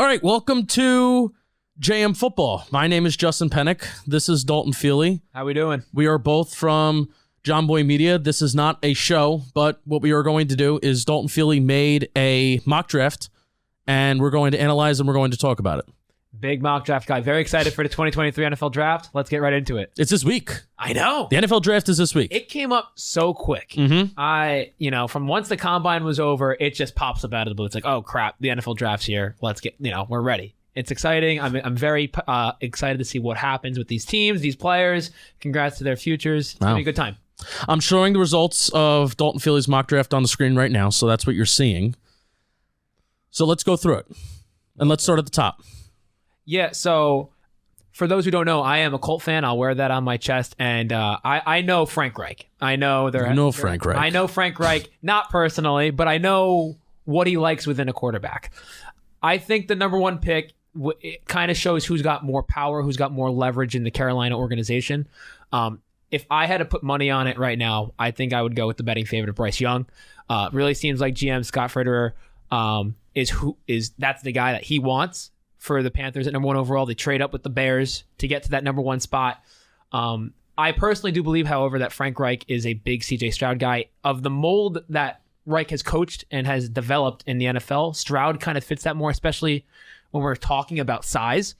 All right, welcome to JM Football. My name is Justin Penik. This is Dalton Feely. How we doing? We are both from John Boy Media. This is not a show, but what we are going to do is Dalton Feely made a mock draft, and we're going to analyze and we're going to talk about it. Big mock draft guy. Very excited for the 2023 NFL draft. Let's get right into it. It's this week. I know. The NFL draft is this week. It came up so quick. Mm-hmm. From once the combine was over, it just pops up out of the blue. It's like, oh crap, the NFL draft's here. Let's get, we're ready. It's exciting. I'm very excited to see what happens with these teams, these players. Congrats to their futures. It's going to be a good time. I'm showing the results of Dalton Feely's mock draft on the screen right now, so that's what you're seeing. So let's go through it. And let's start at the top. Yeah, so for those who don't know, I am a Colt fan. I'll wear that on my chest. And I know Frank Reich. I know Frank Reich. I know Frank Reich, not personally, but I know what he likes within a quarterback. I think the number one pick, it kind of shows who's got more power, who's got more leverage in the Carolina organization. If I had to put money on it right now, I think I would go with the betting favorite, Bryce Young. Really seems like GM Scott Fitterer that's the guy that he wants for the Panthers at number one overall. They trade up with the Bears to get to that number one spot. I personally do believe, however, that Frank Reich is a big CJ Stroud guy. Of the mold that Reich has coached and has developed in the NFL, Stroud kind of fits that more, especially when we're talking about size.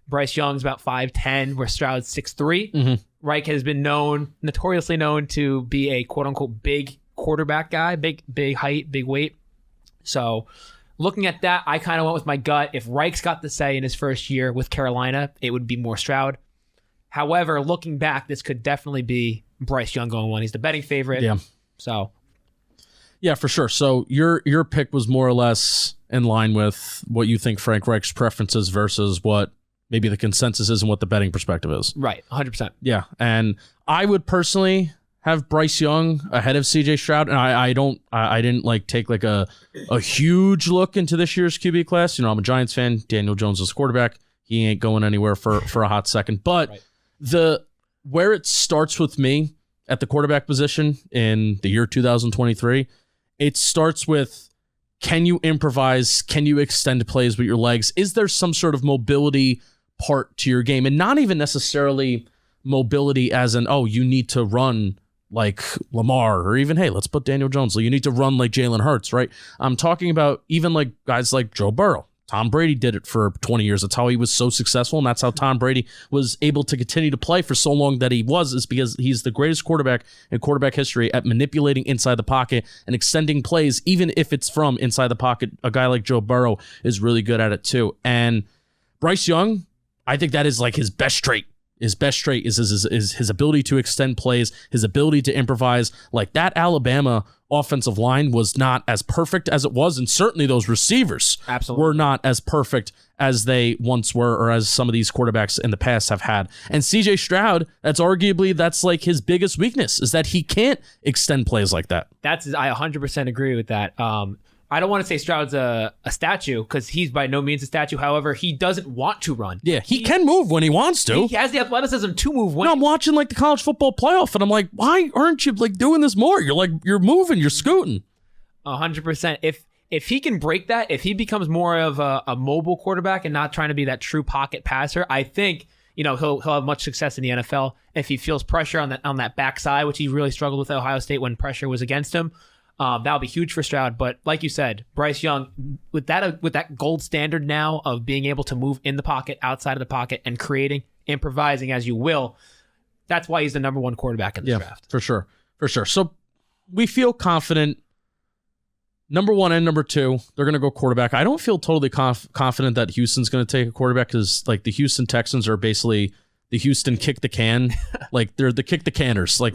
Bryce Young's about 5'10", where Stroud's 6'3". Mm-hmm. Reich has been notoriously known to be a quote-unquote big quarterback guy, big height, big weight. So looking at that, I kind of went with my gut. If Reich's got the say in his first year with Carolina, it would be more Stroud. However, looking back, this could definitely be Bryce Young going one. He's the betting favorite. Yeah. So. Yeah, for sure. So your pick was more or less in line with what you think Frank Reich's preferences versus what maybe the consensus is and what the betting perspective is. Right, 100%. Yeah, and I would personally have Bryce Young ahead of CJ Stroud, and I didn't take a huge look into this year's QB class. I'm a Giants fan. Daniel Jones is quarterback. He ain't going anywhere for a hot second. But right. Where it starts with me at the quarterback position in the year 2023, it starts with, can you improvise? Can you extend plays with your legs? Is there some sort of mobility part to your game? And not even necessarily mobility as in, oh, you need to run like Lamar, or even, hey, let's put Daniel Jones. You need to run like Jalen Hurts, right? I'm talking about even like guys like Joe Burrow. Tom Brady did it for 20 years. That's how he was so successful, and that's how Tom Brady was able to continue to play for so long that is because he's the greatest quarterback in quarterback history at manipulating inside the pocket and extending plays, even if it's from inside the pocket. A guy like Joe Burrow is really good at it too. And Bryce Young, I think that is like his best trait. His best trait is his ability to extend plays, his ability to improvise. Like that Alabama offensive line was not as perfect as it was, and certainly those receivers were not as perfect as they once were, or as some of these quarterbacks in the past have had. And CJ Stroud, that's like his biggest weakness, is that he can't extend plays like that. I 100% agree with that. I don't want to say Stroud's a statue, because he's by no means a statue. However, he doesn't want to run. Yeah, he can move when he wants to. He has the athleticism to move. I'm watching the college football playoff, and I'm like, why aren't you doing this more? You're moving, you're scooting. 100%. If he can break that, if he becomes more of a mobile quarterback and not trying to be that true pocket passer, I think he'll have much success in the NFL. If he feels pressure on that backside, which he really struggled with at Ohio State when pressure was against him. That'll be huge for Stroud. But like you said, Bryce Young, with that gold standard now of being able to move in the pocket, outside of the pocket, and improvising as you will, that's why he's the number one quarterback in the draft. For sure. So we feel confident. Number one and number two, they're going to go quarterback. I don't feel totally confident that Houston's going to take a quarterback, because the Houston Texans are basically the Houston kick the can. They're the kick the canners. Right.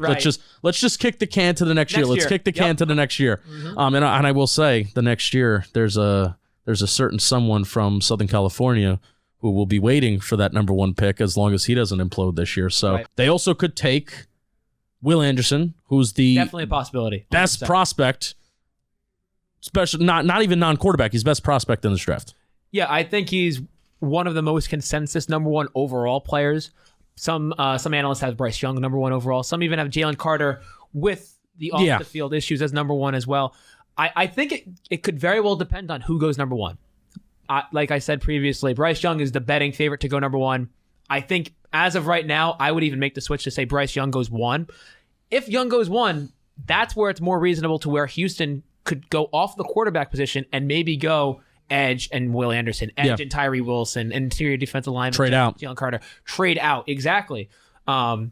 let's just kick the can to the next year. Let's kick the can to the next year. Mm-hmm. And I will say, the next year there's a certain someone from Southern California who will be waiting for that number one pick as long as he doesn't implode this year. So They also could take Will Anderson, who's the definitely a possibility. 100%. Best prospect, especially not even non-quarterback. He's best prospect in this draft. Yeah, I think he's one of the most consensus number one overall players. Some analysts have Bryce Young number one overall. Some even have Jalen Carter with the off the field issues as number one as well. I think it could very well depend on who goes number one. like I said previously, Bryce Young is the betting favorite to go number 1. I think as of right now, I would even make the switch to say Bryce Young goes 1. If Young goes 1, that's where it's more reasonable to where Houston could go off the quarterback position and maybe go edge and Will Anderson, edge and Tyree Wilson, interior defensive lineman, trade out, Jalen Carter, trade out. Exactly. In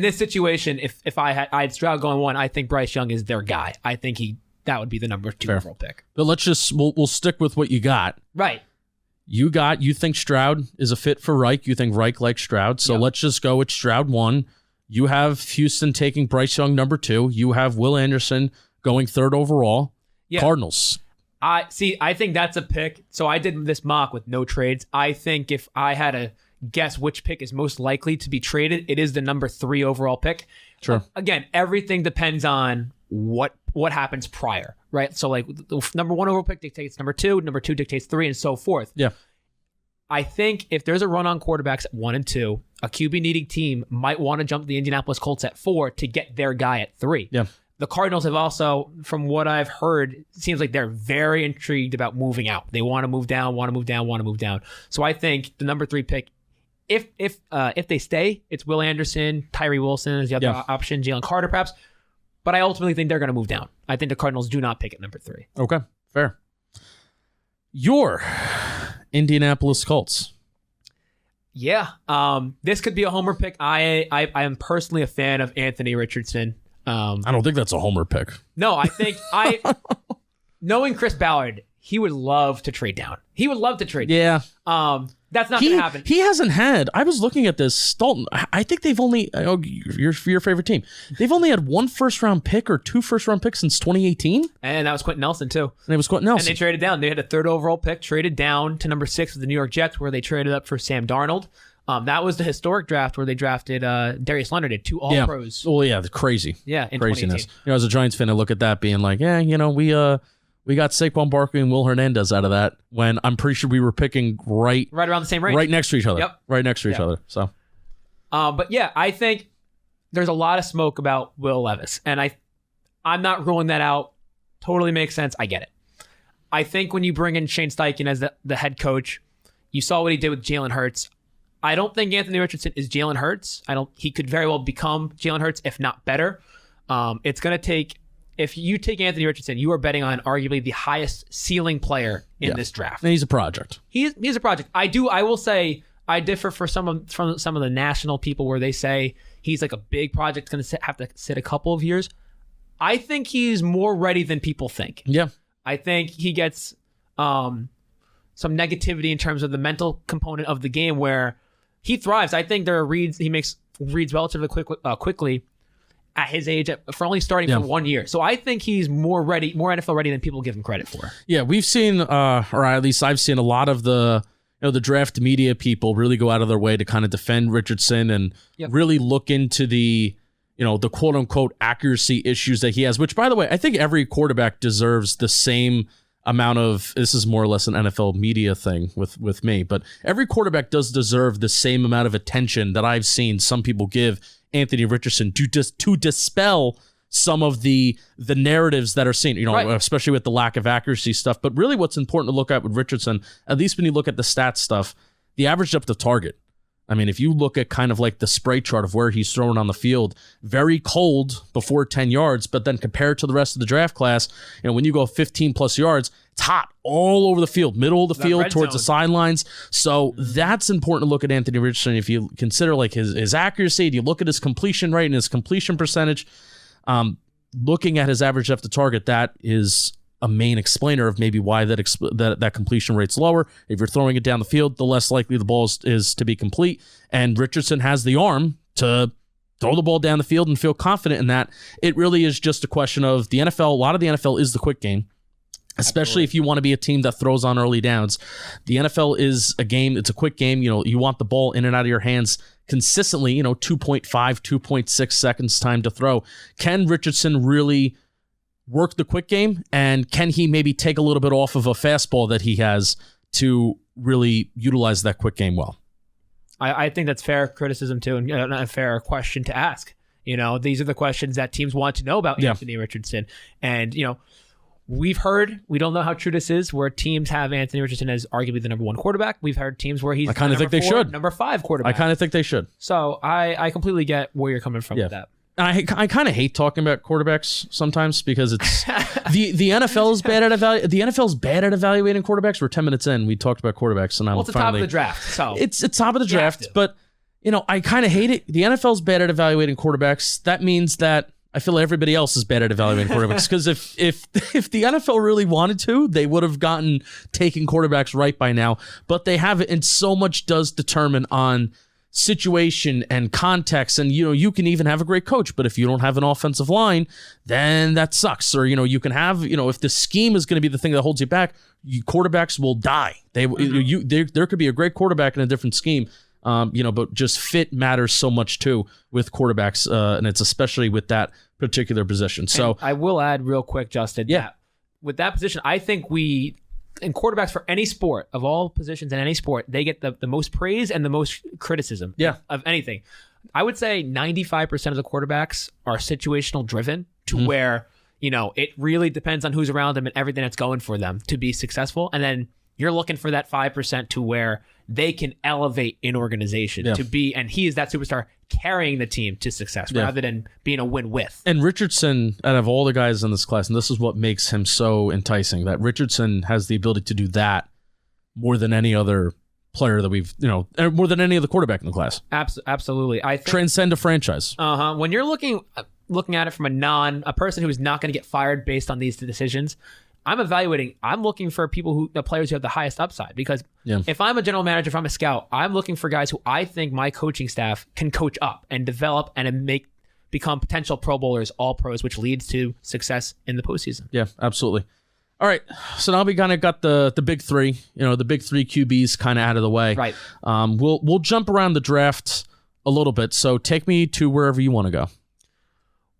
this situation, if I had Stroud going 1, I think Bryce Young is their guy. I think that would be the number 2 overall pick. But we'll stick with what you got. Right. You think Stroud is a fit for Reich. You think Reich likes Stroud. So let's just go with Stroud 1. You have Houston taking Bryce Young number 2. You have Will Anderson going 3rd overall. Yeah. Cardinals. I think that's a pick. So I did this mock with no trades. I think if I had to guess which pick is most likely to be traded, it is the number 3 overall pick. Sure. Again, everything depends on what happens prior, right? So like the number 1 overall pick dictates number 2, number 2 dictates 3, and so forth. Yeah. I think if there's a run on quarterbacks at 1 and 2, a QB needing team might want to jump the Indianapolis Colts at 4 to get their guy at 3. Yeah. The Cardinals have also, from what I've heard, it seems like they're very intrigued about moving out. They want to move down. So I think the number 3 pick, if they stay, it's Will Anderson, Tyree Wilson is the other option, Jalen Carter perhaps. But I ultimately think they're going to move down. I think the Cardinals do not pick at number 3. Okay, fair. Your Indianapolis Colts. Yeah, this could be a homer pick. I am personally a fan of Anthony Richardson. I don't think that's a homer pick. No, I think knowing Chris Ballard, he would love to trade down. He would love to trade down. Yeah. That's not going to happen. He hasn't had, I was looking at this, Dalton, I think they've only, your favorite team, they've only had 1 first-round pick or 2 first-round picks since 2018. And that was Quentin Nelson, too. And it was Quentin Nelson. And they traded down. They had a 3rd overall pick, traded down to number 6 with the New York Jets, where they traded up for Sam Darnold. That was the historic draft where they drafted Darius Leonard, did 2 All-Pros. Oh, yeah, crazy. Yeah, in craziness. As a Giants fan, I look at that being like, we got Saquon Barkley and Will Hernandez out of that when I'm pretty sure we were picking right around the same range. Right next to each other. Yep. Right next to each other. So, but yeah, I think there's a lot of smoke about Will Levis. And I'm not ruling that out. Totally makes sense. I get it. I think when you bring in Shane Steichen as the head coach, you saw what he did with Jalen Hurts. I don't think Anthony Richardson is Jalen Hurts. He could very well become Jalen Hurts, if not better. It's going to take, if you take Anthony Richardson, you are betting on arguably the highest ceiling player in this draft. And he's a project. He's a project. I will say I differ from some of the national people where they say he's like a big project, going to have to sit a couple of years. I think he's more ready than people think. Yeah. I think he gets some negativity in terms of the mental component of the game where he thrives. I think there are reads, he makes reads relatively quickly at his age for only starting for 1 year. So I think he's more ready, more NFL ready than people give him credit for. Yeah, we've seen, or at least I've seen a lot of the draft media people really go out of their way to kind of defend Richardson and really look into the quote unquote accuracy issues that he has, which by the way, I think every quarterback deserves the same amount of, this is more or less an NFL media thing with me, but every quarterback does deserve the same amount of attention that I've seen some people give Anthony Richardson to dispel some of the narratives that are seen, especially with the lack of accuracy stuff. But really what's important to look at with Richardson, at least when you look at the stats stuff, the average depth of target. I mean, if you look at kind of like the spray chart of where he's thrown on the field, very cold before 10 yards, but then compared to the rest of the draft class, when you go 15 plus yards, it's hot all over the field, middle of the field, towards the sidelines. So that's important to look at Anthony Richardson. If you consider like his accuracy, do you look at his completion rate and his completion percentage, looking at his average depth of target, that is a main explainer of maybe why that completion rate's lower. If you're throwing it down the field, the less likely the ball is to be complete. And Richardson has the arm to throw the ball down the field and feel confident in that. It really is just a question of the NFL. A lot of the NFL is the quick game, especially if you want to be a team that throws on early downs. The NFL is a game. It's a quick game. You want the ball in and out of your hands consistently, 2.5, 2.6 seconds time to throw. Can Richardson really work the quick game, and can he maybe take a little bit off of a fastball that he has to really utilize that quick game well? I think that's fair criticism too, and a fair question to ask. These are the questions that teams want to know about Anthony Richardson. And, We've heard, we don't know how true this is, where teams have Anthony Richardson as arguably the number 1 quarterback. We've heard teams where he's I kind of think they should. Number 5 quarterback. I kind of think they should. So I completely get where you're coming from with that. And I kind of hate talking about quarterbacks sometimes because it's the NFL is bad at evaluating quarterbacks. We're 10 minutes in. We talked about quarterbacks, and it's the top of the draft. So it's top of the draft, but I kind of hate it. The NFL's bad at evaluating quarterbacks. That means that I feel everybody else is bad at evaluating quarterbacks because if the NFL really wanted to, they would have taken quarterbacks right by now, but they haven't, and so much does determine on situation and context. And you can even have a great coach, but if you don't have an offensive line, then that sucks. Or you can have if the scheme is going to be the thing that holds you back, quarterbacks will die. There could be a great quarterback in a different scheme. But just fit matters so much too with quarterbacks, and it's especially with that particular position. So and I will add real quick, Justin. Yeah, with that position, I think in quarterbacks for any sport, of all positions in any sport, they get the most praise and the most criticism. Of anything. I would say 95% of the quarterbacks are situational driven to where it really depends on who's around them and everything that's going for them to be successful, and then you're looking for that 5% to where they can elevate an organization to be, and he is that superstar carrying the team to success rather than being a win with. And Richardson, out of all the guys in this class, and this is what makes him so enticing, that Richardson has the ability to do that more than any other player that we've, more than any other quarterback in the class. Absolutely. I think, transcend a franchise. When you're looking at it from a person who is not going to get fired based on these decisions, I'm looking for the players who have the highest upside, because if I'm a general manager, if I'm a scout, I'm looking for guys who I think my coaching staff can coach up and develop and become potential Pro Bowlers, all pros, which leads to success in the postseason. Yeah, absolutely. All right. So now we kind of got the big three, the big three QBs kind of out of the way. Right. We'll jump around the draft a little bit. So take me to wherever you want to go.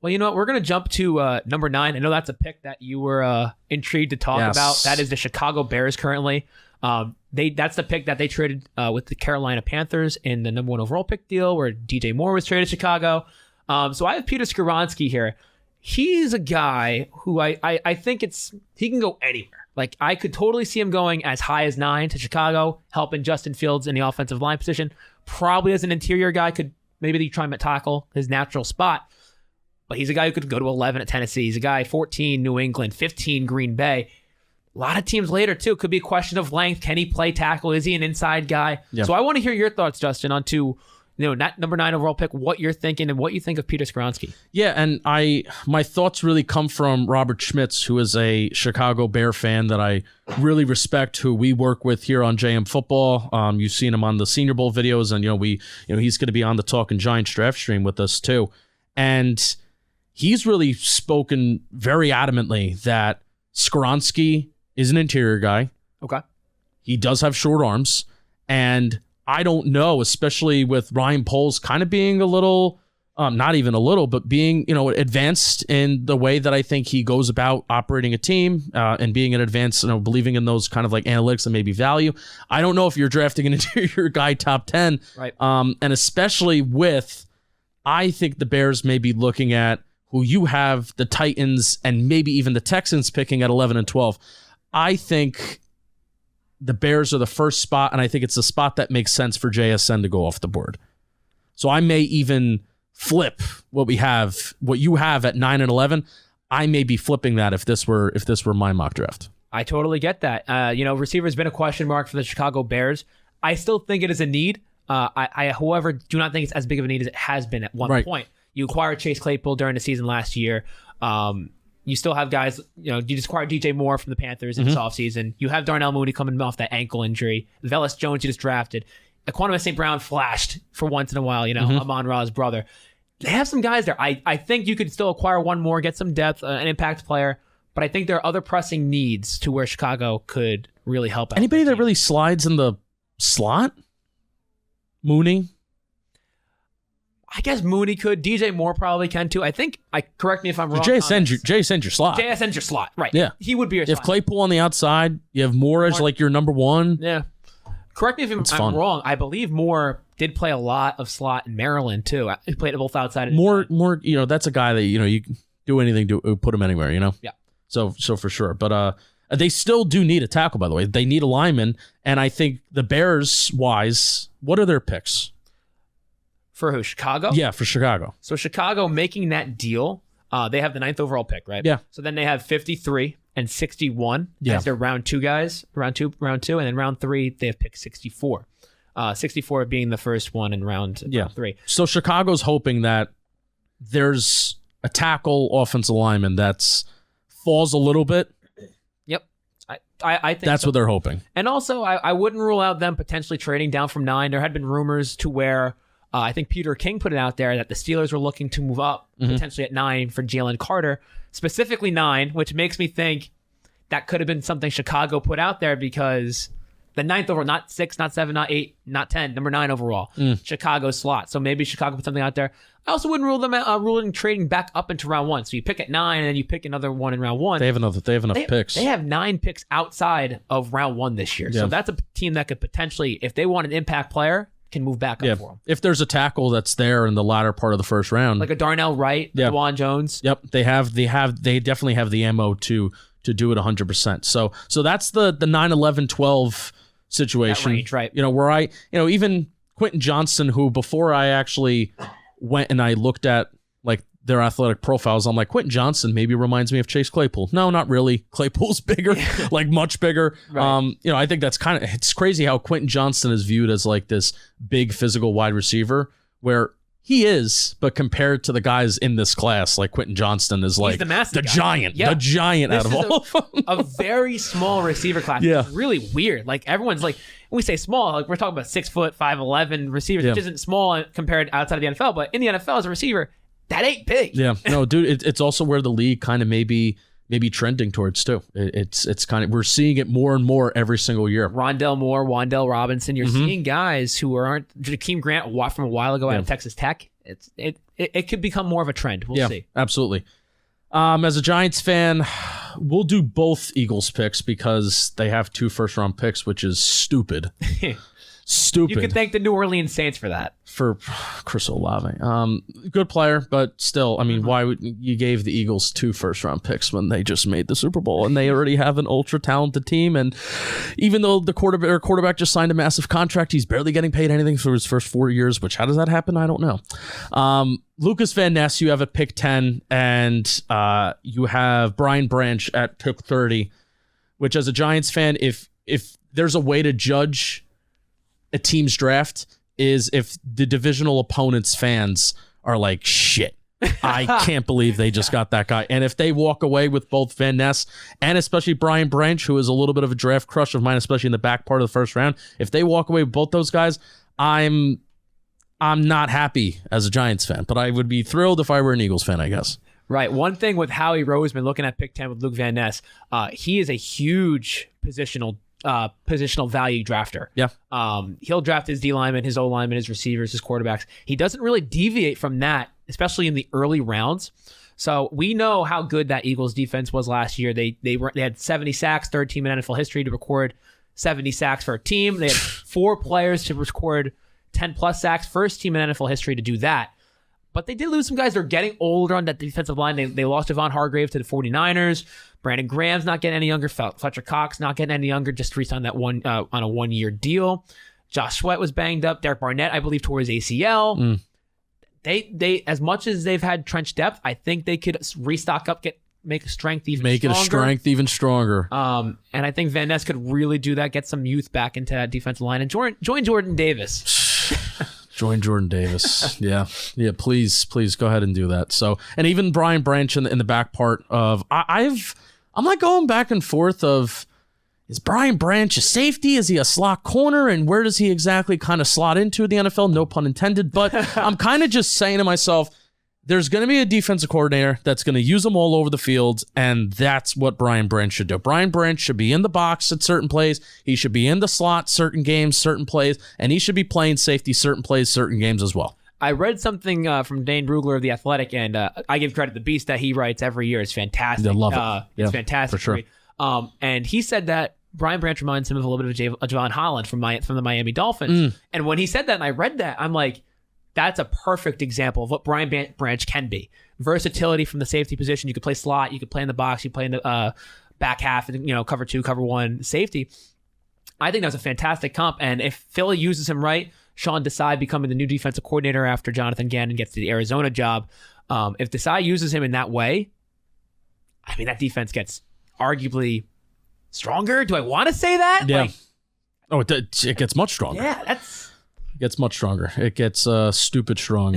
Well, you know what? We're going to jump to number 9. I know that's a pick that you were intrigued to talk about. That is the Chicago Bears currently. That's the pick that they traded with the Carolina Panthers in the number 1 overall pick deal, where DJ Moore was traded to Chicago. So I have Peter Skoronski here. He's a guy who I think he can go anywhere. Like, I could totally see him going as high as 9 to Chicago, helping Justin Fields in the offensive line position. Probably as an interior guy, could maybe try him at tackle, his natural spot. But he's a guy who could go to 11 at Tennessee. He's a guy 14 New England, 15 Green Bay. A lot of teams later, too. Could be a question of length. Can he play tackle? Is he an inside guy? Yeah. So I want to hear your thoughts, Justin, on that number 9 overall pick, what you're thinking and what you think of Peter Skoronski. Yeah, and my thoughts really come from Robert Schmitz, who is a Chicago Bear fan that I really respect, who we work with here on JM Football. You've seen him on the Senior Bowl videos, and he's going to be on the Talking Giants draft stream with us too. And he's really spoken very adamantly that Skoronski is an interior guy. Okay. He does have short arms. And I don't know, especially with Ryan Poles kind of being a little, not even a little, but being, advanced in the way that I think he goes about operating a team and being an advanced, believing in those kind of like analytics and maybe value. I don't know if you're drafting an interior guy top 10. Right. And especially I think the Bears may be looking at who you have the Titans and maybe even the Texans picking at 11 and 12. I think the Bears are the first spot, and I think it's the spot that makes sense for JSN to go off the board. So I may even flip what you have at 9 and 11. I may be flipping that if this were my mock draft. I totally get that. Receiver has been a question mark for the Chicago Bears. I still think it is a need. I however, do not think it's as big of a need as it has been at one point. You acquired Chase Claypool during the season last year. You still have guys, you just acquired DJ Moore from the Panthers in this offseason. You have Darnell Mooney coming off that ankle injury. Velus Jones you just drafted. Equanimous St. Brown flashed for once in a while, Amon-Ra's brother. They have some guys there. I think you could still acquire one more, get some depth, an impact player. But I think there are other pressing needs to where Chicago could really help out. Anybody that really slides in the slot? Mooney? I guess Mooney could. DJ Moore probably can too. I think, correct me if I'm wrong. JSN's your slot. JSN's your slot, right. Yeah. He would be your slot. You have Claypool on the outside. You have Moore as like your number 1. Yeah. Correct me if I'm wrong. I believe Moore did play a lot of slot in Maryland too. He played both outside and Moore, that's a guy that, you can do anything to put him anywhere, Yeah. So for sure. But they still do need a tackle, by the way. They need a lineman. And I think the Bears-wise, what are their picks? For who? Chicago? Yeah, for Chicago. So Chicago making that deal, they have the 9th overall pick, right? Yeah. So then they have 53 and 61 as their round 2 guys. Round two, and then round 3, they have pick 64. 64 being the first one in round 3. So Chicago's hoping that there's a tackle offensive lineman that's falls a little bit. Yep. I think that's what they're hoping. And also, I wouldn't rule out them potentially trading down from 9. There had been rumors to where I think Peter King put it out there that the Steelers were looking to move up potentially at 9 for Jalen Carter, specifically 9, which makes me think that could have been something Chicago put out there because the 9th overall, not 6, not 7, not 8, not 10, number 9 overall, Chicago slot. So maybe Chicago put something out there. I also wouldn't rule them out, ruling trading back up into round 1. So you pick at 9 and then you pick another one in round 1. They have enough picks. They have 9 picks outside of round 1 this year. Yeah. So that's a team that could potentially, if they want an impact player, can move back up for them. If there's a tackle that's there in the latter part of the first round, like a Darnell Wright, DeJuan Jones. Yep, they definitely have the ammo to do it 100%. So that's the 9-11-12 situation. That range, right? Where even Quentin Johnston, who before I actually went and I looked at like their athletic profiles, I'm like, Quentin Johnston maybe reminds me of Chase Claypool. No, not really. Claypool's bigger, like much bigger. Right. I think that's it's crazy how Quentin Johnston is viewed as like this big physical wide receiver where he is, but compared to the guys in this class, like Quentin Johnston is like the giant out of all of them. A very small receiver class. Yeah. It's really weird. Like everyone's like, when we say small, like we're talking about 6 foot, 5'11" receivers, which isn't small compared outside of the NFL, but in the NFL as a receiver, that ain't big. Yeah, no, dude, it's also where the league kind of maybe trending towards too. It's kind of, we're seeing it more and more every single year. Rondell Moore, Wan'Dale Robinson. You're seeing guys who aren't Jakeem Grant from a while ago out of Texas Tech. It could become more of a trend. We'll see. Absolutely. As a Giants fan, we'll do both Eagles picks because they have 2 first-round picks, which is stupid. Stupid. You can thank the New Orleans Saints for that. For Chris Olave. Good player, but still, I mean, why would you gave the Eagles 2 first-round picks when they just made the Super Bowl and they already have an ultra-talented team? And even though the quarterback just signed a massive contract, he's barely getting paid anything for his first 4 years, which how does that happen? I don't know. Lucas Van Ness, you have at pick 10, and you have Brian Branch at pick 30, which as a Giants fan, if there's a way to judge a team's draft is if the divisional opponent's fans are like, shit, I can't believe they just got that guy. And if they walk away with both Van Ness and especially Brian Branch, who is a little bit of a draft crush of mine, especially in the back part of the first round, if they walk away with both those guys, I'm not happy as a Giants fan, but I would be thrilled if I were an Eagles fan, I guess. Right. One thing with Howie Roseman looking at pick 10 with Luke Van Ness, he is a huge positional value drafter. Yeah. He'll draft his D linemen, his O linemen, his receivers, his quarterbacks. He doesn't really deviate from that, especially in the early rounds. So we know how good that Eagles defense was last year. They had 70 sacks, third team in NFL history to record 70 sacks for a team. They had 4 players to record 10 plus sacks, first team in NFL history to do that. But they did lose some guys. They're getting older on that defensive line. They lost Javon Hargrave to the 49ers. Brandon Graham's not getting any younger. Fletcher Cox not getting any younger. Just re-signed that one on a 1-year deal. Josh Sweat was banged up. Derek Barnett, I believe, tore his ACL. They as much as they've had trench depth, I think they could restock up, make a strength even stronger. Make it a strength even stronger. And I think Van Ness could really do that. Get some youth back into that defensive line and join Jordan Davis. Join Jordan Davis. Yeah. Please go ahead and do that. So, and even Brian Branch in the back part of I'm like going back and forth of, is Brian Branch a safety? Is he a slot corner? And where does he exactly kind of slot into the NFL? No pun intended. But I'm kind of just saying to myself, there's going to be a defensive coordinator that's going to use them all over the field, and that's what Brian Branch should do. Brian Branch should be in the box at certain plays. He should be in the slot certain games, certain plays, and he should be playing safety certain plays, certain games as well. I read something from Dane Brugler of The Athletic, and I give credit. The beast that he writes every year is fantastic. I love it. It's fantastic. For sure. And he said that Brian Branch reminds him of a little bit of Javon Holland from the Miami Dolphins. And when he said that and I read that, I'm like, that's a perfect example of what Brian Branch can be. Versatility from the safety position. You could play slot, you could play in the box, you play in the back half, and cover 2, cover 1 safety. I think that's a fantastic comp. And if Philly uses him right, Sean Desai becoming the new defensive coordinator after Jonathan Gannon gets the Arizona job. If Desai uses him in that way, I mean, that defense gets arguably stronger. Do I want to say that? Yeah. It gets much stronger. Yeah, It gets much stronger. It gets stupid strong.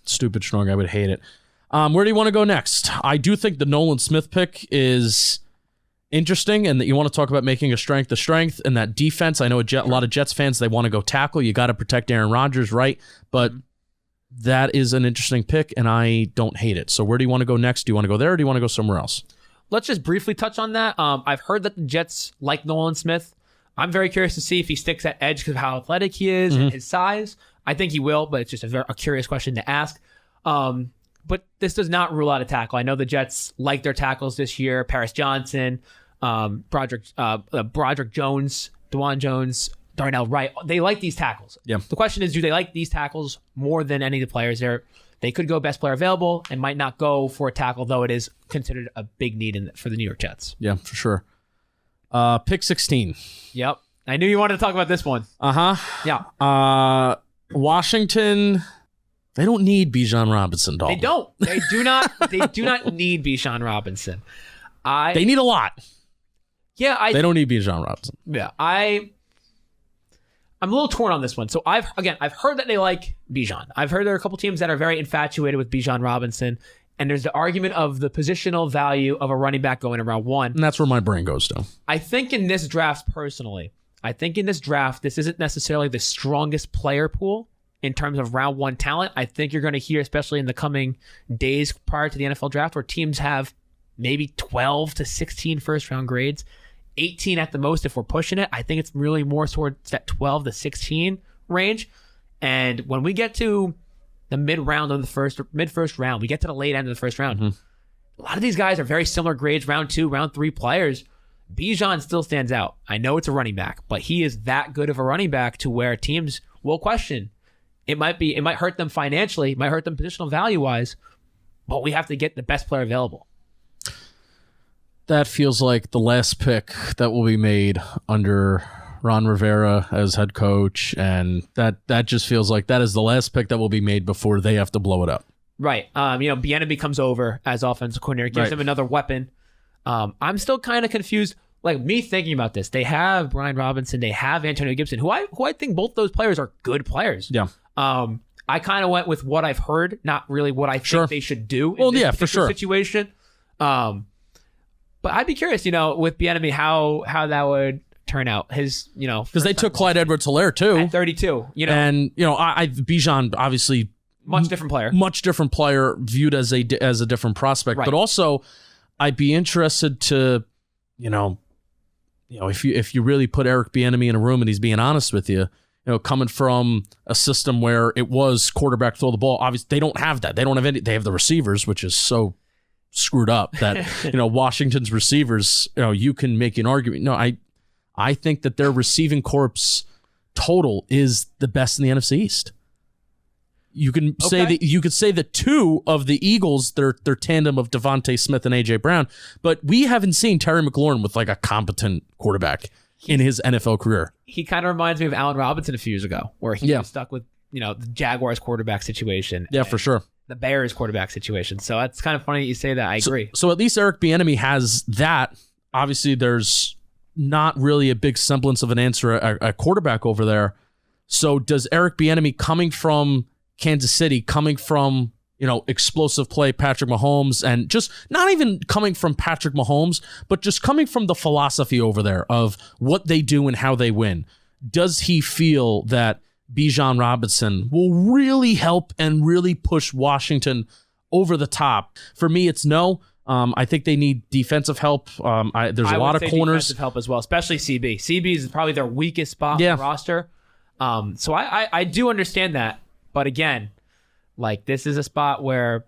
Stupid strong. I would hate it. Where do you want to go next? I do think the Nolan Smith pick is interesting, and that you want to talk about making a strength a strength, and that defense. I know a lot of Jets fans, they want to go tackle. You got to protect Aaron Rodgers, right? But that is an interesting pick, and I don't hate it. So where do you want to go next? Do you want to go there, or do you want to go somewhere else? Let's just briefly touch on that. I've heard that the Jets like Nolan Smith. I'm very curious to see if he sticks at edge because of how athletic he is and his size. I think he will, but it's just a curious question to ask. But this does not rule out a tackle. I know the Jets like their tackles this year. Paris Johnson, Broderick Jones, DeJuan Jones, Darnell Wright. They like these tackles. Yeah. The question is, do they like these tackles more than any of the players there? They could go best player available and might not go for a tackle, though it is considered a big need for the New York Jets. Yeah, for sure. Pick 16. Yep. I knew you wanted to talk about this one. Yeah. Washington, they don't need Bijan Robinson, Dalton. They don't. They do not. They do not need Bijan Robinson. They need a lot. Yeah, they don't need Bijan Robinson. Yeah, I'm a little torn on this one. So I've heard that they like Bijan. I've heard there are a couple teams that are very infatuated with Bijan Robinson, and there's the argument of the positional value of a running back going around 1. And that's where my brain goes to. I think in this draft, personally, this isn't necessarily the strongest player pool in terms of round 1 talent. I think you're going to hear, especially in the coming days prior to the NFL draft, where teams have maybe 12 to 16 first-round grades, 18 at the most if we're pushing it. I think it's really more towards that 12 to 16 range. And when we get to the mid-first round, we get to the late end of the first round, a lot of these guys are very similar grades, round 2, round 3 players. Bijan still stands out. I know it's a running back, but he is that good of a running back to where teams will question. It might hurt them financially, it might hurt them positional value-wise, but we have to get the best player available. That feels like the last pick that will be made under Ron Rivera as head coach, and that just feels like that is the last pick that will be made before they have to blow it up. Right. Bieniemy comes over as offensive coordinator, gives him another weapon. I'm still kind of confused. Like, me thinking about this, they have Brian Robinson, they have Antonio Gibson, who I think both those players are good players. Yeah. I kind of went with what I've heard, not really what I think they should do in this particular situation. But I'd be curious, with Bieniemy, how that would turn out. His, because they took Clyde Edwards-Helaire too at 32. And Bijan obviously much different player, viewed as a different prospect, right. But also I'd be interested to, if you really put Eric Bieniemy in a room and he's being honest with you, coming from a system where it was quarterback throw the ball, obviously they don't have that. They don't have any. They have the receivers, which is so screwed up that Washington's receivers. You can make an argument. No, I think that their receiving corps total is the best in the NFC East. You can say that two of the Eagles, their tandem of Devontae Smith and AJ Brown, but we haven't seen Terry McLaurin with like a competent quarterback in his NFL career. He kind of reminds me of Allen Robinson a few years ago, where he was stuck with the Jaguars quarterback situation. Yeah, for sure. The Bears quarterback situation. So that's kind of funny that you say that. I agree. So at least Eric Bieniemy has that. Obviously, there's not really a big semblance of an answer at quarterback over there. So does Eric Bieniemy, coming from Kansas City, coming from explosive play Patrick Mahomes, and just not even coming from Patrick Mahomes, but just coming from the philosophy over there of what they do and how they win, does he feel that Bijan Robinson will really help and really push Washington over the top? For me, it's no. I think they need defensive help. There's a lot of corners. Defensive help as well, especially CB. CB is probably their weakest spot on the roster. So I do understand that. But again, like, this is a spot where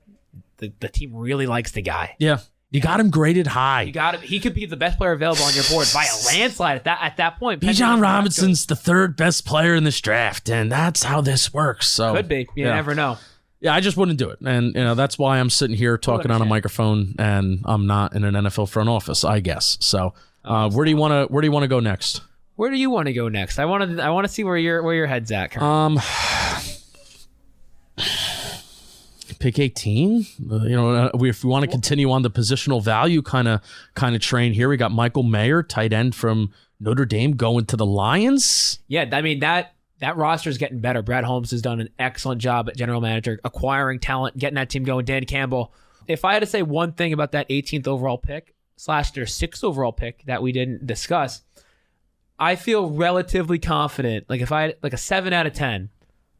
the team really likes the guy. Yeah. You got him graded high. You got it. He could be the best player available on your board by a landslide at that point. Bijan Robinson's the third best player in this draft, and that's how this works. So could be. You never know. Yeah, I just wouldn't do it, and that's why I'm sitting here talking on a microphone, and I'm not in an NFL front office, I guess. So, where do you want to go next? Where do you want to go next? I want to see where your head's at. Currently. Pick 18. If we want to continue on the positional value kind of train here, we got Michael Mayer, tight end from Notre Dame, going to the Lions. Yeah, I mean that roster is getting better. Brad Holmes has done an excellent job at general manager, acquiring talent, getting that team going. Dan Campbell. If I had to say one thing about that 18th overall pick / their 6th overall pick that we didn't discuss, I feel relatively confident. Like if I had a 7 out of 10,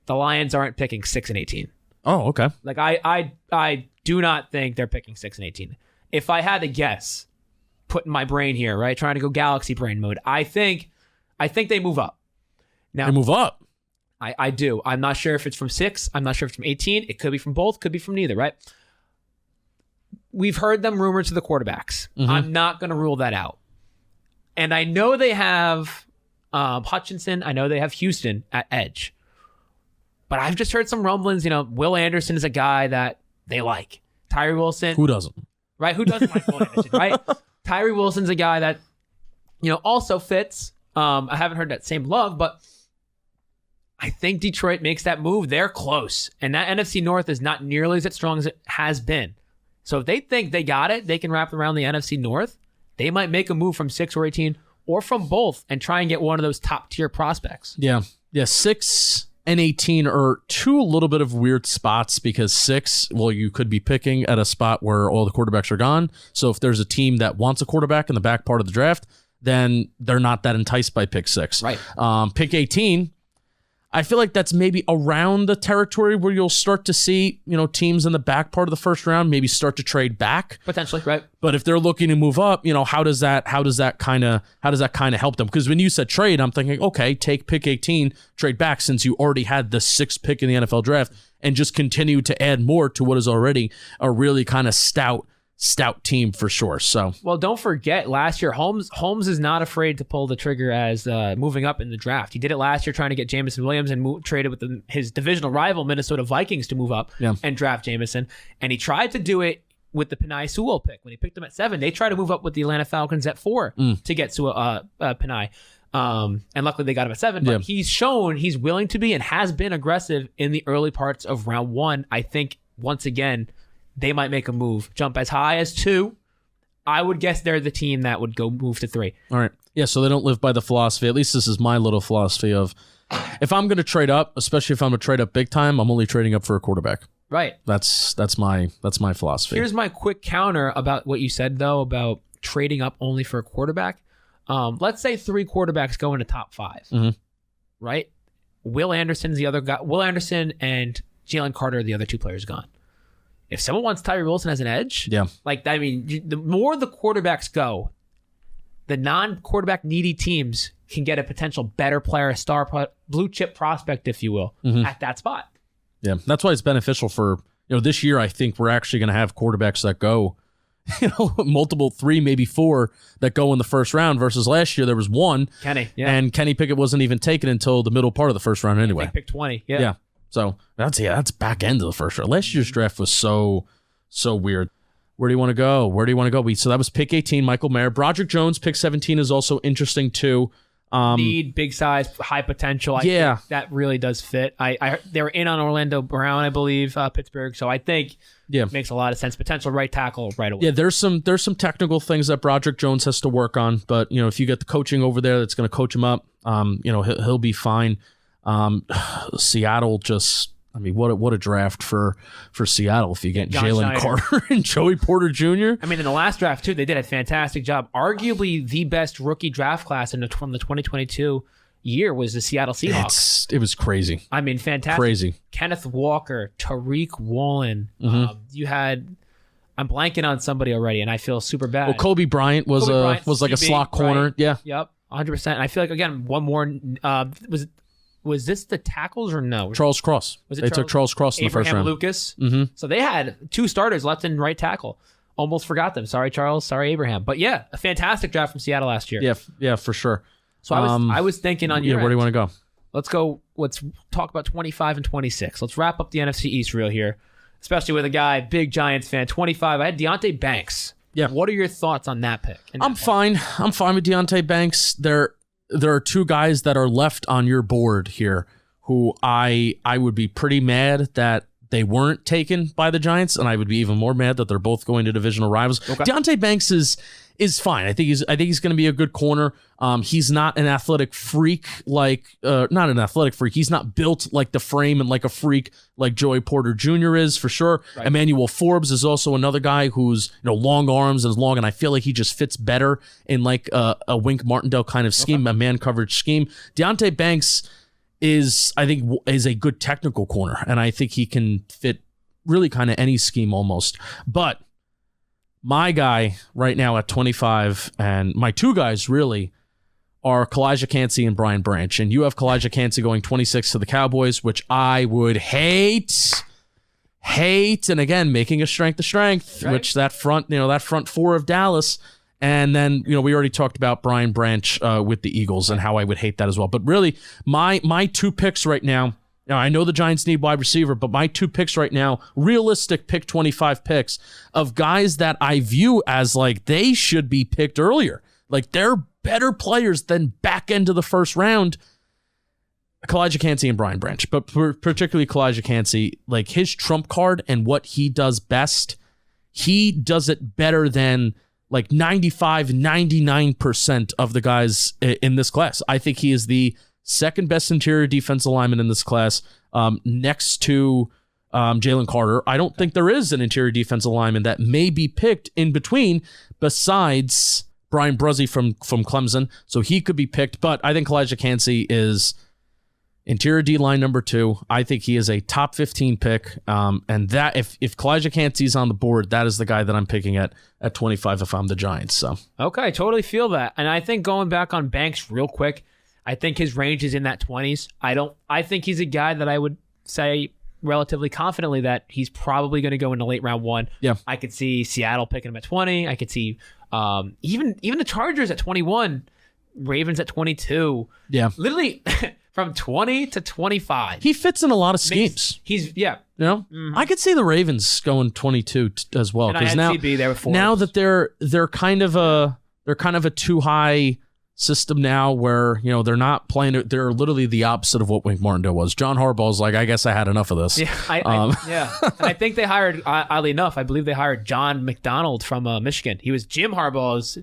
the Lions aren't picking 6 and 18. Oh, okay. Like I do not think they're picking 6 and 18. If I had to guess, putting my brain here, right, trying to go galaxy brain mode, I think they move up. Now they move up. I do. I'm not sure if it's from 6. I'm not sure if it's from 18. It could be from both. Could be from neither. Right. We've heard them rumored to the quarterbacks. Mm-hmm. I'm not going to rule that out. And I know they have Hutchinson. I know they have Houston at edge. But I've just heard some rumblings. Will Anderson is a guy that they like. Tyree Wilson. Who doesn't? Right? Who doesn't like Will Anderson, right? Tyree Wilson's a guy that, also fits. I haven't heard that same love, but I think Detroit makes that move. They're close. And that NFC North is not nearly as strong as it has been. So if they think they got it, they can wrap around the NFC North. They might make a move from 6 or 18 or from both and try and get one of those top tier prospects. Yeah. 6 and 18 are two a little bit of weird spots because 6, well, you could be picking at a spot where all the quarterbacks are gone. So if there's a team that wants a quarterback in the back part of the draft, then they're not that enticed by pick 6. Right. Pick 18, I feel like that's maybe around the territory where you'll start to see, teams in the back part of the first round maybe start to trade back. Potentially, right. But if they're looking to move up, how does that kind of help them? Because when you said trade, I'm thinking, okay, take pick 18, trade back since you already had the 6th pick in the NFL draft and just continue to add more to what is already a really kind of stout team for sure. So, well, don't forget last year, Holmes is not afraid to pull the trigger as moving up in the draft. He did it last year trying to get Jameson Williams and traded with his divisional rival Minnesota Vikings to move up and draft Jameson. And he tried to do it with the Penei Sewell pick. When he picked him at 7, they tried to move up with the Atlanta Falcons at 4 to get Penei. And luckily they got him at 7. But he's shown he's willing to be and has been aggressive in the early parts of round 1. I think once again, they might make a move, jump as high as 2. I would guess they're the team that would go move to 3. All right. Yeah, so they don't live by the philosophy. At least this is my little philosophy of if I'm going to trade up, especially if I'm going to trade up big time, I'm only trading up for a quarterback. Right. That's my philosophy. Here's my quick counter about what you said, though, about trading up only for a quarterback. Let's say 3 quarterbacks go into top 5. Mm-hmm. Right? Will Anderson's the other guy. Will Anderson and Jalen Carter are the other 2 players gone. If someone wants Tyree Wilson as an edge, the more the quarterbacks go, the non-quarterback needy teams can get a potential better player, a blue chip prospect, if you will, at that spot. Yeah, that's why it's beneficial for, this year I think we're actually going to have quarterbacks that go, multiple 3, maybe 4 that go in the first round versus last year there was 1. Kenny, and Kenny Pickett wasn't even taken until the middle part of the first round anyway. I think pick 20, yeah. So that's back end of the first round. Last year's draft was so weird. Where do you want to go? So that was pick 18, Michael Mayer. Broderick Jones, pick 17 is also interesting too. Need big size, high potential. I think that really does fit. They were in on Orlando Brown, I believe, Pittsburgh. So I think it makes a lot of sense. Potential right tackle right away. Yeah, there's some technical things that Broderick Jones has to work on, but if you get the coaching over there that's going to coach him up, he'll be fine. Seattle what a draft for Seattle if you get Jalen Carter and Joey Porter Jr. I mean, in the last draft too, they did a fantastic job. Arguably the best rookie draft class from the 2022 year was the Seattle Seahawks. It was crazy. I mean, fantastic. Crazy. Kenneth Walker, Tariq Woolen. You had. I'm blanking on somebody already, and I feel super bad. Well, Kobe Bryant was like a slot corner. Right. Yeah. Yep. 100%. And I feel like again one more was this the tackles or no? Charles Cross. They took Charles Cross in the first round. Lucas. So they had 2 starters, left and right tackle. almost forgot them. Sorry, Charles. Sorry, Abraham. But yeah, a fantastic draft from Seattle last year. Yeah, for sure. So I was thinking on your where do you want to go? Let's talk about 25 and 26. Let's wrap up the NFC East real here, especially with a guy, big Giants fan. 25, I had Deonte Banks. Yeah. What are your thoughts on that pick? I'm fine with Deonte Banks. There are two guys that are left on your board here who I would be pretty mad that they weren't taken by the Giants, and I would be even more mad that they're both going to divisional rivals. Okay. Deonte Banks is fine. I think he's going to be a good corner. He's not an athletic freak not an athletic freak. He's not built like the frame and like a freak like Joey Porter Jr. is for sure. Right. Emmanuel Forbes is also another guy who's long arms and is long, and I feel like he just fits better in like a Wink Martindale kind of scheme, a man coverage scheme. Deonte Banks is a good technical corner, and I think he can fit really kind of any scheme almost. But my guy right now at 25, and my two guys really are Kalijah Kancey and Brian Branch. And you have Kalijah Kancey going 26 to the Cowboys, which I would hate. And again, making a strength to strength, right? Which that front four of Dallas. And then, we already talked about Brian Branch with the Eagles and how I would hate that as well. But really, my two picks right now, I know the Giants need wide receiver, but my two picks right now, realistic pick 25 picks of guys that I view as like they should be picked earlier. Like they're better players than back end of the first round. Kalijah Kancey and Brian Branch, but particularly Kalijah Kancey, like his trump card and what he does best, he does it better than like 95, 99% of the guys in this class. I think he is the second best interior defensive lineman in this class, next to Jalen Carter. I don't think there is an interior defensive lineman that may be picked in between besides Brian Bruzzi from Clemson. So he could be picked, but I think Kalijah Kancey is interior D-line number 2. I think he is a top 15 pick. And that if Kalijah Kancey's on the board, that is the guy that I'm picking at 25 if I'm the Giants. So okay, I totally feel that. And I think going back on Banks real quick, I think his range is in that 20s. I think he's a guy that I would say relatively confidently that he's probably going to go into late round 1. Yeah. I could see Seattle picking him at 20. I could see even the Chargers at 21, Ravens at 22. Yeah. Literally from 20 to 25. He fits in a lot of schemes. I could see the Ravens going 22 as well, because now CB there with Forbes. Now that they're kind of a too high system now, where they're not playing. They're literally the opposite of what Wink Martindale was. John Harbaugh's like, I guess I had enough of this. Yeah, and I think they hired, oddly enough, I believe they hired John McDonald from Michigan. He was Jim Harbaugh's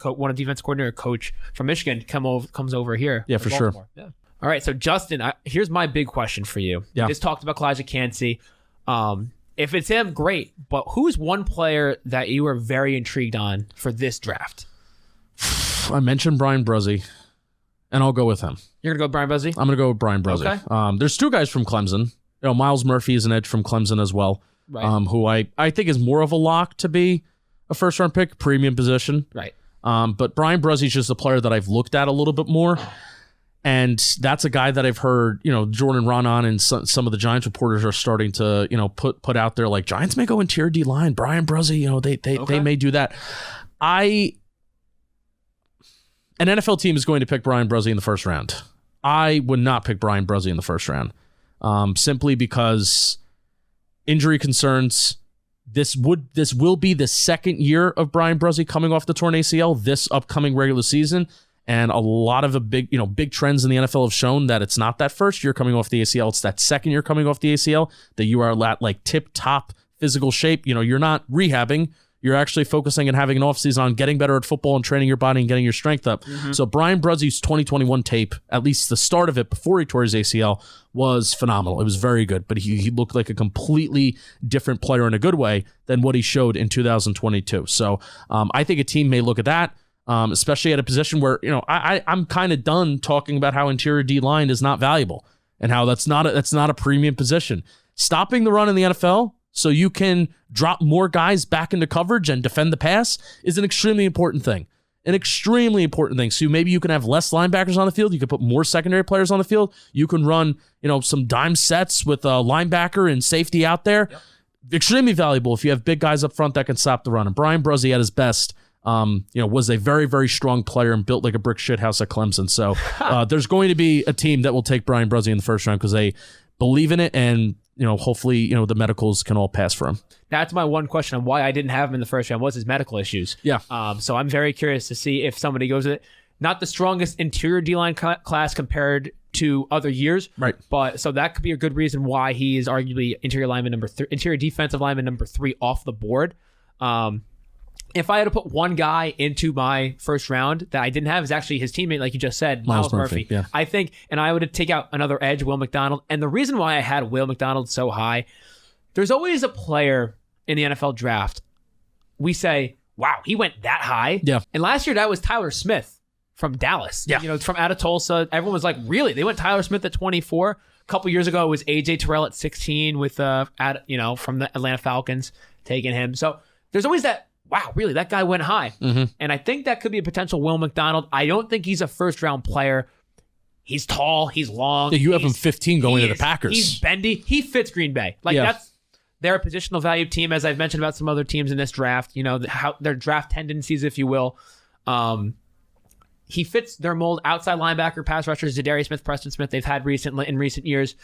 one of the defense coordinator coach from Michigan. Comes over here. Yeah, for sure. Yeah. All right, so Justin, here's my big question for you. Yeah. We just talked about Kalijah Kancey. If it's him, great. But who's one player that you are very intrigued on for this draft? I mentioned Brian Bruzzi, and I'll go with him. You're going to go Brian Bruzzi? I'm going to go with Brian Bruzzi. Okay. There's two guys from Clemson. Miles Murphy is an edge from Clemson as well, right. Who I think is more of a lock to be a first-round pick, premium position. Right. But Brian Bruzzi is just a player that I've looked at a little bit more, and that's a guy that I've heard, Jordan Ronan and some of the Giants reporters are starting to, put out there like Giants may go interior D-line, Brian Bruzzi, they may do that. An NFL team is going to pick Brian Bruzzi in the first round. I would not pick Brian Bruzzi in the first round, simply because injury concerns. This will be the second year of Brian Bruzzi coming off the torn ACL this upcoming regular season, and a lot of big trends in the NFL have shown that it's not that first year coming off the ACL, it's that second year coming off the ACL that you are at like tip top physical shape. You're not rehabbing. You're actually focusing and having an offseason on getting better at football and training your body and getting your strength up. Mm-hmm. So Brian Bruzzi's 2021 tape, at least the start of it before he tore his ACL, was phenomenal. It was very good, but he looked like a completely different player in a good way than what he showed in 2022. So I think a team may look at that, especially at a position where I'm kind of done talking about how interior D-line is not valuable and how that's not a premium position. Stopping the run in the NFL so you can drop more guys back into coverage and defend the pass is an extremely important thing. So maybe you can have less linebackers on the field. You can put more secondary players on the field. You can run, some dime sets with a linebacker and safety out there. Yep. extremely valuable if you have big guys up front that can stop the run. And Brian Bruzzi at his best, was a very, very strong player and built like a brick shit house at Clemson. So there's going to be a team that will take Brian Bruzzi in the first round because they believe in it, and hopefully the medicals can all pass for him. That's my one question on why I didn't have him in the first round was his medical issues. Yeah. So I'm very curious to see if somebody goes with it. Not the strongest interior D-line class compared to other years, right? But so that could be a good reason why he is arguably interior defensive lineman number 3 off the board. If I had to put one guy into my first round that I didn't have, is actually his teammate, like you just said, Miles Murphy. Yeah. I think, and I would take out another edge, Will McDonald. And the reason why I had Will McDonald so high, there's always a player in the NFL draft. We say, wow, he went that high. Yeah. And last year that was Tyler Smith from Dallas. Yeah. From out of Tulsa. Everyone was like, really? They went Tyler Smith at 24. A couple years ago, it was AJ Terrell at 16 with from the Atlanta Falcons taking him. So there's always that, wow, really, that guy went high. Mm-hmm. And I think that could be a potential Will McDonald. I don't think he's a first-round player. He's tall. He's long. Yeah, you have him 15 going to the Packers. He's bendy. He fits Green Bay. They're a positional value team, as I've mentioned about some other teams in this draft. How their draft tendencies, if you will. He fits their mold. Outside linebacker, pass rushers, Zadarius Smith, Preston Smith, they've had in recent years.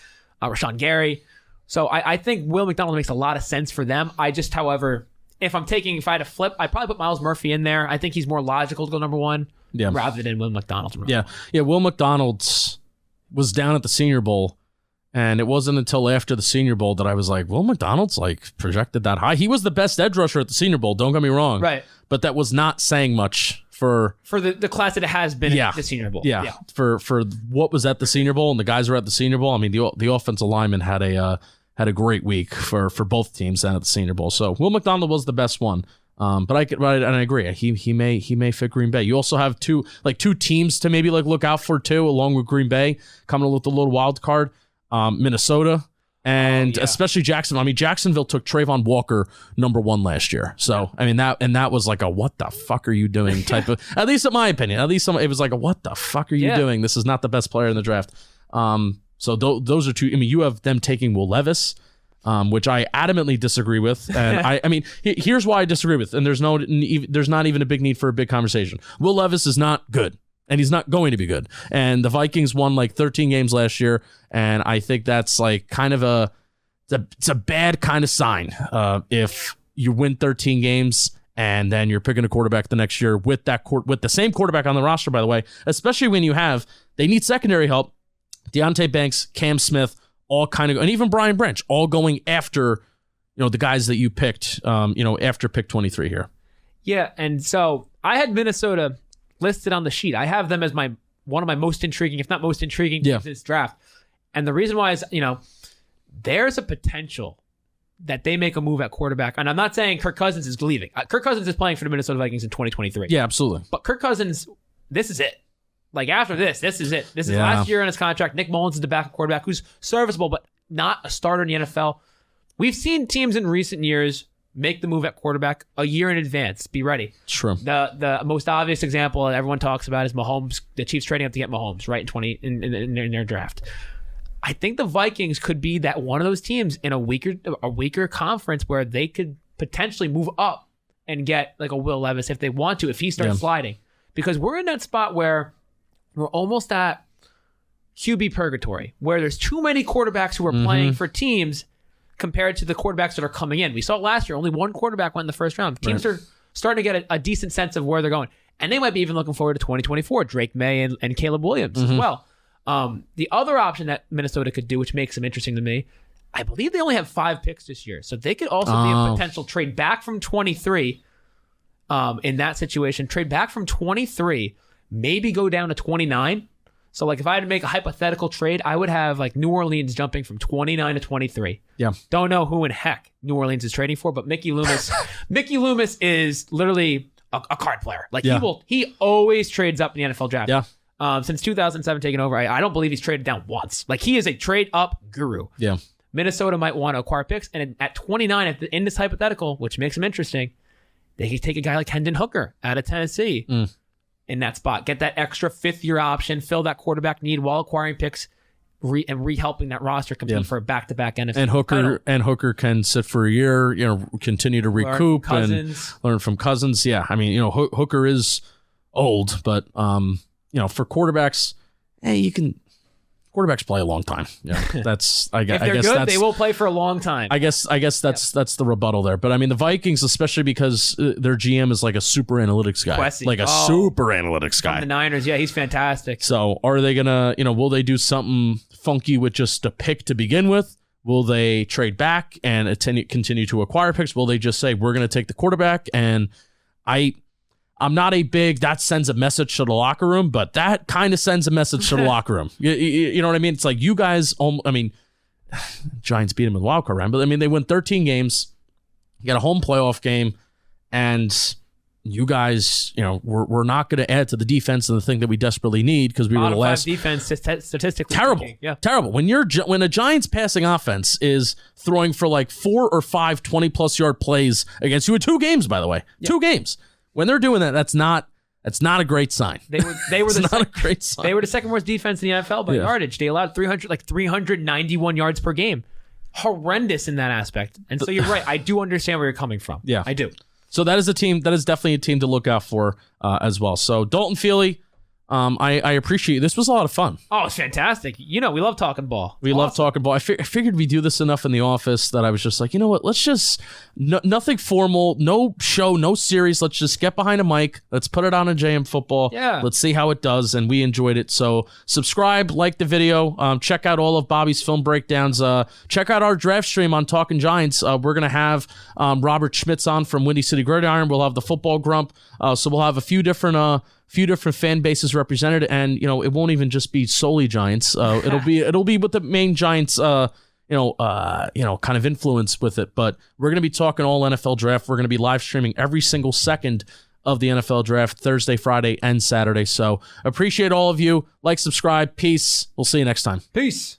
Rashawn Gary. So I think Will McDonald makes a lot of sense for them. I just, however, if I had to flip, I'd probably put Miles Murphy in there. I think he's more logical to go number 1 rather than Will McDonald. Yeah. Will McDonald was down at the Senior Bowl, and it wasn't until after the Senior Bowl that I was like, Will McDonald's like projected that high. He was the best edge rusher at the Senior Bowl, don't get me wrong. Right. But that was not saying much for the class that it has been at the Senior Bowl. Yeah. For what was at the Senior Bowl and the guys who were at the Senior Bowl. I mean, the offensive lineman had a great week for both teams then at the Senior Bowl. So Will McDonald was the best one. But I agree. He may fit Green Bay. You also have two teams to maybe look out for too, along with Green Bay coming with a little wild card. Minnesota and especially Jacksonville. I mean, Jacksonville took Trayvon Walker number 1 last year. So I mean that was like a what the fuck are you doing type of, at least in my opinion. At least it was like a what the fuck are you doing? This is not the best player in the draft. So those are two. I mean, you have them taking Will Levis, which I adamantly disagree with. And I mean, here's why I disagree with. And there's not even a big need for a big conversation. Will Levis is not good, and he's not going to be good. And the Vikings won 13 games last year, and I think that's kind of it's a bad kind of sign if you win 13 games and then you're picking a quarterback the next year with the same quarterback on the roster. By the way, especially when they need secondary help. Deontay Banks, Cam Smith, all kind of, and even Brian Branch, all going after, the guys that you picked, after pick 23 here. Yeah, and so I had Minnesota listed on the sheet. I have them as one of my most intriguing, if not most intriguing, teams in this draft. And the reason why is, there's a potential that they make a move at quarterback. And I'm not saying Kirk Cousins is leaving. Kirk Cousins is playing for the Minnesota Vikings in 2023. Yeah, absolutely. But Kirk Cousins, this is it. After this is it. This is last year on his contract. Nick Mullins is the backup quarterback who's serviceable, but not a starter in the NFL. We've seen teams in recent years make the move at quarterback a year in advance. Be ready. True. The most obvious example that everyone talks about is Mahomes. The Chiefs trading up to get Mahomes, right, in their draft. I think the Vikings could be that one of those teams in a weaker conference where they could potentially move up and get a Will Levis if they want to, if he starts sliding. Because we're in that spot where we're almost at QB purgatory, where there's too many quarterbacks who are playing for teams compared to the quarterbacks that are coming in. We saw it last year. Only one quarterback went in the first round. Teams are starting to get a decent sense of where they're going. And they might be even looking forward to 2024, Drake May and Caleb Williams as well. The other option that Minnesota could do, which makes them interesting to me, I believe they only have 5 picks this year. So they could also be a potential trade back from 23 in that situation. Trade back from 23, maybe go down to 29. So if I had to make a hypothetical trade, I would have New Orleans jumping from 29 to 23. Yeah. Don't know who in heck New Orleans is trading for, but Mickey Loomis. Mickey Loomis is literally a card player. He always trades up in the NFL draft. Yeah. Since 2007 taking over, I don't believe he's traded down once. He is a trade up guru. Yeah. Minnesota might want to acquire picks, and at 29, in this hypothetical, which makes him interesting, they could take a guy like Hendon Hooker out of Tennessee. In that spot. Get that extra 5th-year option, fill that quarterback need while acquiring picks. re-helping that roster compete for a back-to-back NFC title. And Hooker can sit for a year, continue to recoup and learn from Cousins. Yeah, I mean, Hooker is old, but for quarterbacks, quarterbacks play a long time. Yeah, that's I guess if they're good, they will play for a long time. I guess that's the rebuttal there. But I mean, the Vikings, especially because their GM is like a super analytics guy, super analytics guy. From the Niners, yeah, he's fantastic. So are they gonna, will they do something funky with just a pick to begin with? Will they trade back and continue to acquire picks? Will they just say we're gonna take the quarterback? And I'm not a big, that sends a message to the locker room, but that kind of sends a message to the locker room. You know what I mean? It's like you guys, Giants beat them in the wildcard round, but they win 13 games. You got a home playoff game, and you guys, we're not going to add to the defense and the thing that we desperately need because we were the last defense statistically. Terrible. When a Giants passing offense is throwing for like 4 or 5 20+ yard plays against you in 2 games, by the way, 2 games. When they're doing that, that's not a great sign. They were not a great sign. They were the second worst defense in the NFL by yardage. They allowed 391 yards per game. Horrendous in that aspect. And so you're right. I do understand where you're coming from. Yeah, I do. So that is definitely a team to look out for as well. So Dalton Feely, I appreciate it. This was a lot of fun. Oh, it's fantastic. We love talking ball. We love talking ball. I figured we do this enough in the office that I was just like, you know what? Let's just, nothing formal, no show, no series. Let's just get behind a mic. Let's put it on a JM Football. Yeah. Let's see how it does. And we enjoyed it. So subscribe, like the video, check out all of Bobby's film breakdowns. Check out our draft stream on Talking Giants. We're going to have Robert Schmitz on from Windy City Gridiron. We'll have the Football Grump. So we'll have a few different fan bases represented, and it won't even just be solely Giants. It'll be with the main Giants kind of influence with it. But we're gonna be talking all NFL draft. We're gonna be live streaming every single second of the NFL draft, Thursday, Friday, and Saturday. So appreciate all of you. Like, subscribe, peace. We'll see you next time. Peace.